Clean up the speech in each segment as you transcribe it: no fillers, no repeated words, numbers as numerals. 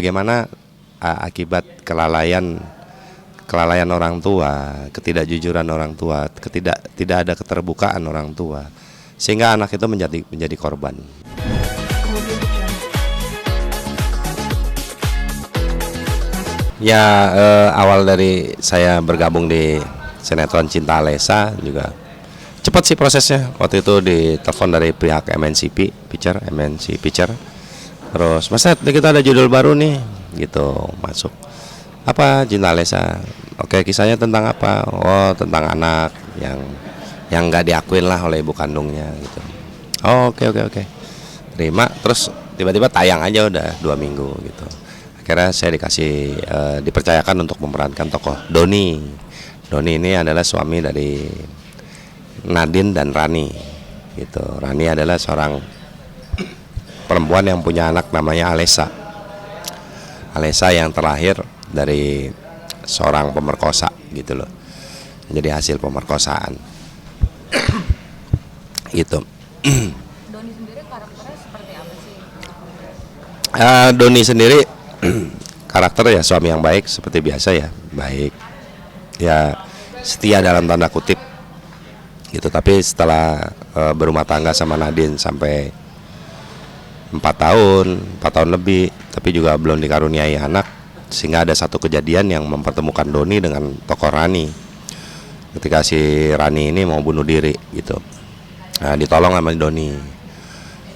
bagaimana akibat kelalaian orang tua, ketidakjujuran orang tua, tidak ada keterbukaan orang tua, sehingga anak itu menjadi korban. Ya, awal dari saya bergabung di sinetron Cinta Alesa juga cepat sih prosesnya. Waktu itu ditelepon dari pihak MNC Picture. Terus, Mas Ed, kita ada judul baru nih, gitu, masuk. Apa Cinta Alesa? Oke, kisahnya tentang apa? Oh, tentang anak yang nggak diakuin lah oleh ibu kandungnya, gitu. Oh, oke. Terima. Terus tiba-tiba tayang aja udah 2 minggu, gitu. Akhirnya saya dipercayakan untuk memerankan tokoh Doni. Doni ini adalah suami dari Nadine dan Rani, gitu. Rani adalah seorang perempuan yang punya anak namanya Alesa. Alesa yang terlahir dari seorang pemerkosa, gitu loh. Jadi hasil pemerkosaan. Gitu. Doni sendiri karakternya seperti apa sih? Doni sendiri karakter ya suami yang baik seperti biasa ya, baik. Ya setia dalam tanda kutip. Gitu, tapi setelah berumah tangga sama Nadine sampai 4 tahun lebih, tapi juga belum dikaruniai anak, sehingga ada satu kejadian yang mempertemukan Doni dengan tokoh Rani. Ketika si Rani ini mau bunuh diri, gitu. Nah, ditolong sama Doni,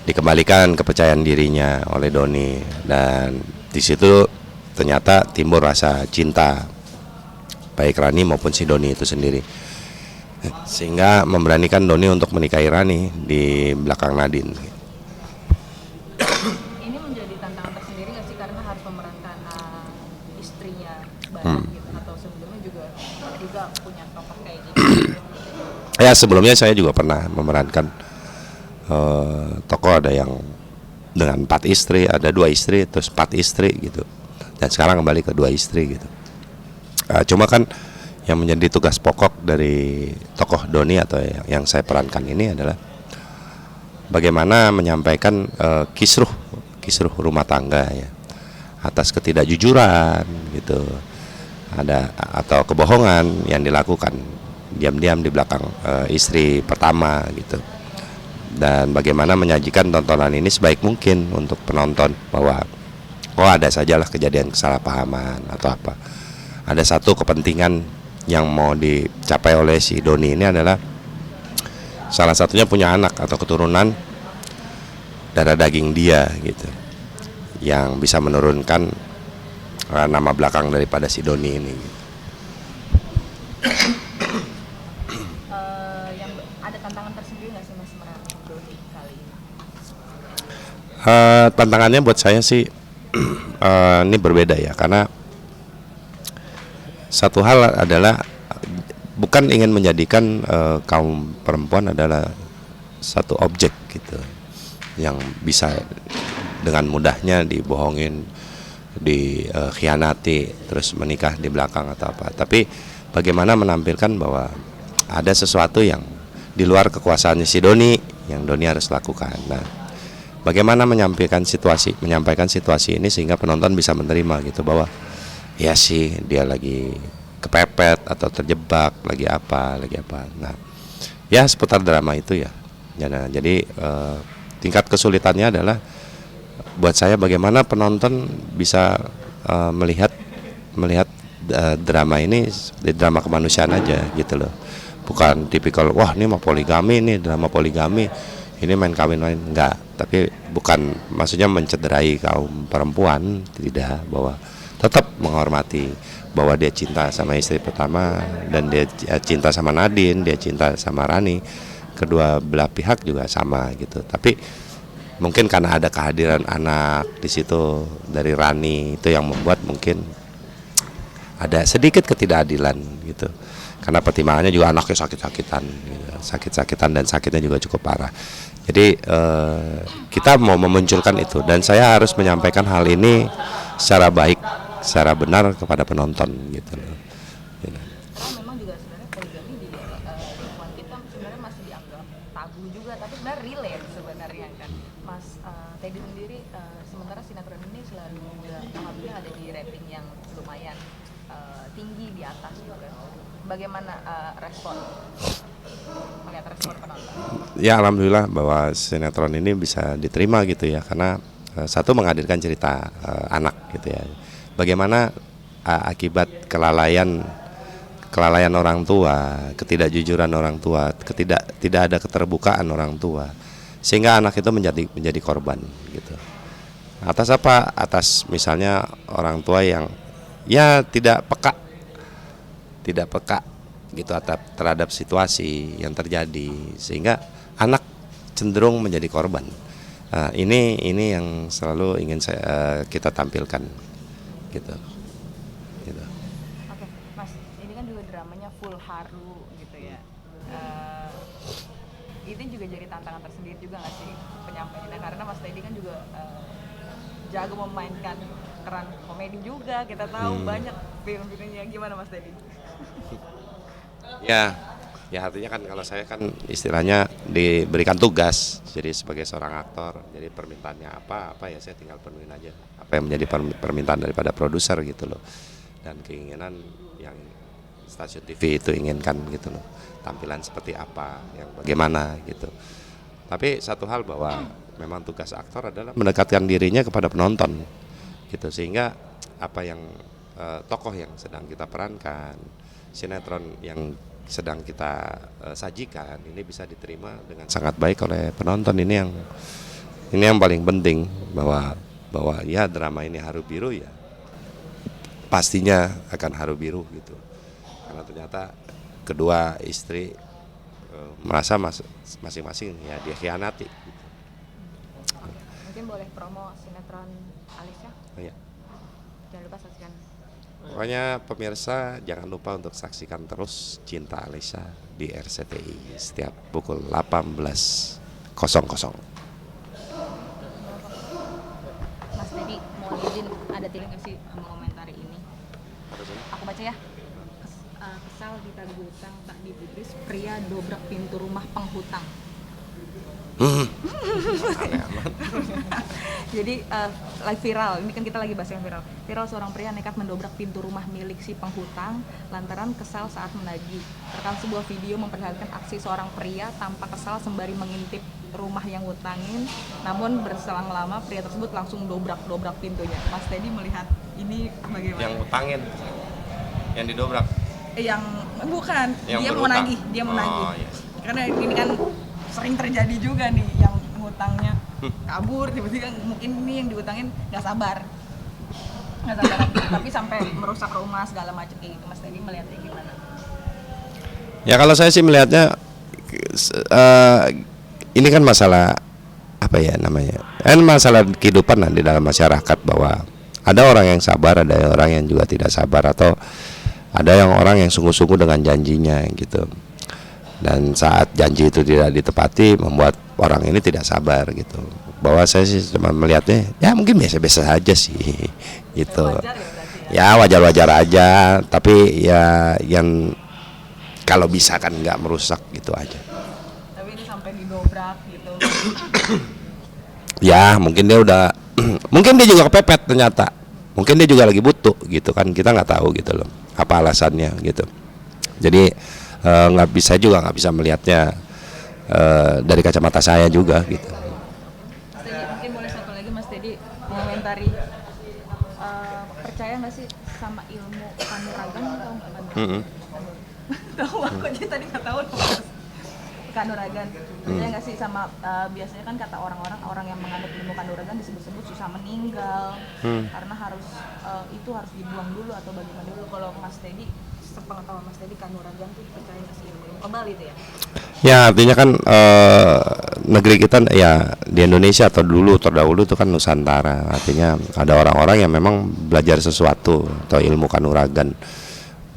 dikembalikan kepercayaan dirinya oleh Doni, dan di situ ternyata timbul rasa cinta baik Rani maupun si Doni itu sendiri, sehingga memberanikan Doni untuk menikahi Rani di belakang Nadine. Ini menjadi tantangan tersendiri nggak sih, karena harus memerankan istrinya banyak gitu, atau sebelumnya juga punya tokoh kayak gitu? Ya, sebelumnya saya juga pernah memerankan tokoh, ada yang dengan 4 istri, ada 2 istri, terus 4 istri, gitu. Dan sekarang kembali ke 2 istri, gitu. Cuma kan yang menjadi tugas pokok dari tokoh Doni atau yang saya perankan ini adalah bagaimana menyampaikan kisruh rumah tangga ya, atas ketidakjujuran, gitu, atau kebohongan yang dilakukan diam-diam di belakang istri pertama, gitu. Dan bagaimana menyajikan tontonan ini sebaik mungkin untuk penonton, bahwa ada sajalah kejadian kesalahpahaman atau apa. Ada satu kepentingan yang mau dicapai oleh si Doni ini adalah salah satunya punya anak atau keturunan darah daging dia, gitu, yang bisa menurunkan nama belakang daripada si Doni ini, gitu. Ada tantangan tersendiri nggak sih Mas memerankan Doni kali ini? Tantangannya buat saya sih ini berbeda ya, karena satu hal adalah bukan ingin menjadikan kaum perempuan adalah satu objek, gitu, yang bisa dengan mudahnya dibohongin, dikhianati, terus menikah di belakang atau apa. Tapi bagaimana menampilkan bahwa ada sesuatu yang di luar kekuasaannya si Doni, yang Doni harus lakukan. Nah, bagaimana menyampaikan situasi ini sehingga penonton bisa menerima, gitu, bahwa ya sih dia lagi kepepet atau terjebak, lagi apa. Nah, ya seputar drama itu ya. Jadi tingkat kesulitannya adalah buat saya bagaimana penonton bisa melihat drama ini seperti drama kemanusiaan aja, gitu loh. Bukan tipikal wah ini mah poligami, ini drama poligami, ini main kawin lain, enggak. Tapi bukan maksudnya mencederai kaum perempuan, tidak, bahwa tetap menghormati bahwa dia cinta sama istri pertama, dan dia cinta sama Nadine, dia cinta sama Rani, kedua belah pihak juga sama, gitu. Tapi mungkin karena ada kehadiran anak di situ dari Rani, itu yang membuat mungkin ada sedikit ketidakadilan, gitu. Karena pertimbangannya juga anaknya sakit-sakitan, gitu. Sakit-sakitan dan sakitnya juga cukup parah. Jadi kita mau memunculkan itu, dan saya harus menyampaikan hal ini secara baik, secara benar kepada penonton, gitu. Karena memang juga sebenarnya poligami di lingkungan kita sebenarnya masih dianggap tabu juga, tapi sebenarnya real ya sebenarnya sebenarnya kan. Mas Teddy sendiri, sementara sinetron ini selalu juga alhamdulillah ada di rating yang lumayan tinggi di atas juga. Bagaimana melihat respon penonton? Ya alhamdulillah bahwa sinetron ini bisa diterima gitu ya, karena satu menghadirkan cerita anak gitu ya. Bagaimana akibat kelalaian orang tua, ketidakjujuran orang tua, tidak ada keterbukaan orang tua, sehingga anak itu menjadi korban gitu. Atas apa? Atas misalnya orang tua yang ya tidak peka gitu terhadap situasi yang terjadi, sehingga anak cenderung menjadi korban. Nah, ini yang selalu ingin kita tampilkan gitu. Oke, Mas, ini kan juga dramanya full haru gitu ya. Ini juga jadi tantangan tersendiri juga nggak sih penyampaiannya, karena Mas Teddy kan juga jago memainkan peran komedi juga, kita tahu banyak film-filmnya. Gimana Mas Teddy? Ya artinya kan kalau saya kan istilahnya diberikan tugas jadi sebagai seorang aktor, jadi permintaannya apa ya saya tinggal penuhin aja apa yang menjadi permintaan daripada produser gitu loh, dan keinginan yang stasiun TV itu inginkan gitu loh, tampilan seperti apa, yang bagaimana gitu. Tapi satu hal bahwa memang tugas aktor adalah mendekatkan dirinya kepada penonton gitu, sehingga apa yang tokoh yang sedang kita perankan, sinetron yang sedang kita sajikan ini bisa diterima dengan sangat baik oleh penonton. Ini yang paling penting, bahwa ya drama ini haru biru ya pastinya akan haru biru gitu, karena ternyata kedua istri merasa masing-masing ya dia khianati gitu. Mungkin boleh promo sinetron Alisya? Oh, ya. Jangan lupa saksikan. Pokoknya pemirsa jangan lupa untuk saksikan terus Cinta Alisya di RCTI setiap pukul 18.00. Mas Teddy, mau izin ada tilik nggak sih mengomentari ini? Aku baca ya. Kesal ditagih utang tak digubris, pria dobrak pintu rumah penghutang. Aneh amat. Jadi lagi viral, ini kan kita lagi bahas yang viral. Seorang pria nekat mendobrak pintu rumah milik si penghutang lantaran kesal saat menagih. Terekam sebuah video memperlihatkan aksi seorang pria tampak kesal sembari mengintip rumah yang ngutangin. Namun berselang lama pria tersebut langsung dobrak pintunya. Mas Teddy melihat ini bagaimana? Yang utangin, yang didobrak. Yang bukan, Yang dia berutang. mau nagih. Oh, iya. Karena ini kan sering terjadi juga nih, yang ngutangnya kabur tiba-tiba, mungkin ini yang diutangin nggak sabar tapi sampai merusak rumah segala macam kayak gitu. Mas Teddy melihatnya gimana? Ya kalau saya sih melihatnya ini kan masalah apa ya namanya? Masalah kehidupan di dalam masyarakat, bahwa ada orang yang sabar, ada orang yang juga tidak sabar, atau ada yang orang yang sungguh-sungguh dengan janjinya gitu. Dan saat janji itu tidak ditepati membuat orang ini tidak sabar gitu. Bahwa saya sih cuma melihatnya ya mungkin biasa-biasa aja sih gitu. Wajar ya berarti Ya wajar-wajar aja, tapi ya yang kalau bisa kan nggak merusak gitu aja. Tapi ini sampai didobrak gitu. Ya mungkin dia udah mungkin dia juga kepepet ternyata, mungkin dia juga lagi butuh gitu kan, kita nggak tahu gitu loh apa alasannya gitu. Jadi nggak bisa melihatnya dari kacamata saya juga gitu. Mas Teddy, mungkin boleh satu lagi Mas Teddy mengomentari, percaya nggak sih sama ilmu kanuragan? Tahu nggak kanuragan? Tahu, aku aja tadi nggak tahu kanuragan. Percaya nggak sih sama biasanya kan kata orang yang menganut ilmu kanuragan disebut-sebut susah meninggal karena itu harus dibuang dulu atau bagaimana dulu. Kalau Mas Teddy, sepengetahuan Mas Teddy, kanuragan tuh percaya nggak sih ilmu kebal itu ya? Ya artinya kan negeri kita ya di Indonesia atau terdahulu itu kan Nusantara, artinya ada orang-orang yang memang belajar sesuatu atau ilmu kanuragan.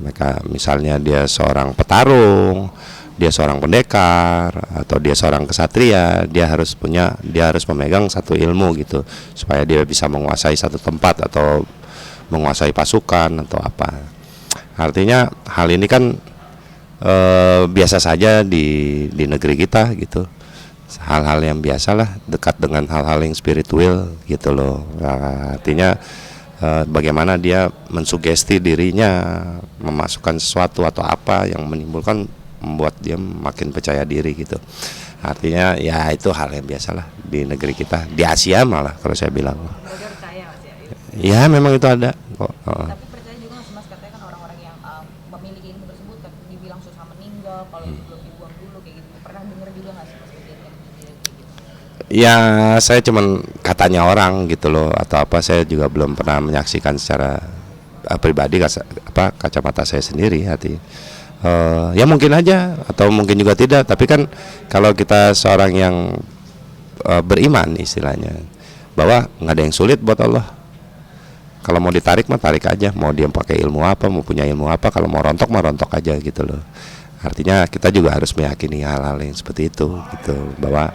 Mereka misalnya dia seorang petarung, dia seorang pendekar, atau dia seorang kesatria, dia harus memegang satu ilmu gitu supaya dia bisa menguasai satu tempat atau menguasai pasukan atau apa. Artinya hal ini kan biasa saja di negeri kita gitu. hal-hal yang biasalah, dekat dengan hal-hal yang spiritual gitu loh. Nah, artinya bagaimana dia mensugesti dirinya memasukkan sesuatu atau apa yang menimbulkan, membuat dia makin percaya diri gitu. Artinya ya itu hal yang biasalah di negeri kita, di Asia malah kalau saya bilang. Berarti percaya Mas ya itu. Ya memang itu ada kok. Tapi percaya juga nggak sih Mas, katanya kan orang-orang yang memiliki ilmu tersebut tapi dibilang susah meninggal kalau itu belum dibuang dulu kayak gitu. Pernah dengar juga nggak sih Mas kejadian kayak gitu? Ya saya cuman katanya orang gitu loh, atau apa, saya juga belum pernah menyaksikan secara pribadi kacamata saya sendiri hati. Ya mungkin aja atau mungkin juga tidak, tapi kan kalau kita seorang yang beriman istilahnya, bahwa nggak ada yang sulit buat Allah. Kalau mau ditarik mah tarik aja, mau dia pakai ilmu apa, mau punya ilmu apa, kalau mau rontok mah rontok aja gitu loh. Artinya kita juga harus meyakini hal-hal yang seperti itu gitu, bahwa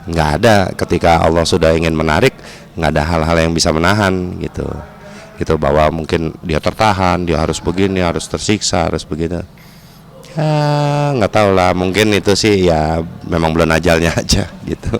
nggak ada, ketika Allah sudah ingin menarik, nggak ada hal-hal yang bisa menahan gitu, bahwa mungkin dia tertahan, dia harus begini, harus tersiksa, harus begitu. Ya nggak tahu lah, mungkin itu sih ya memang belum ajalnya aja gitu.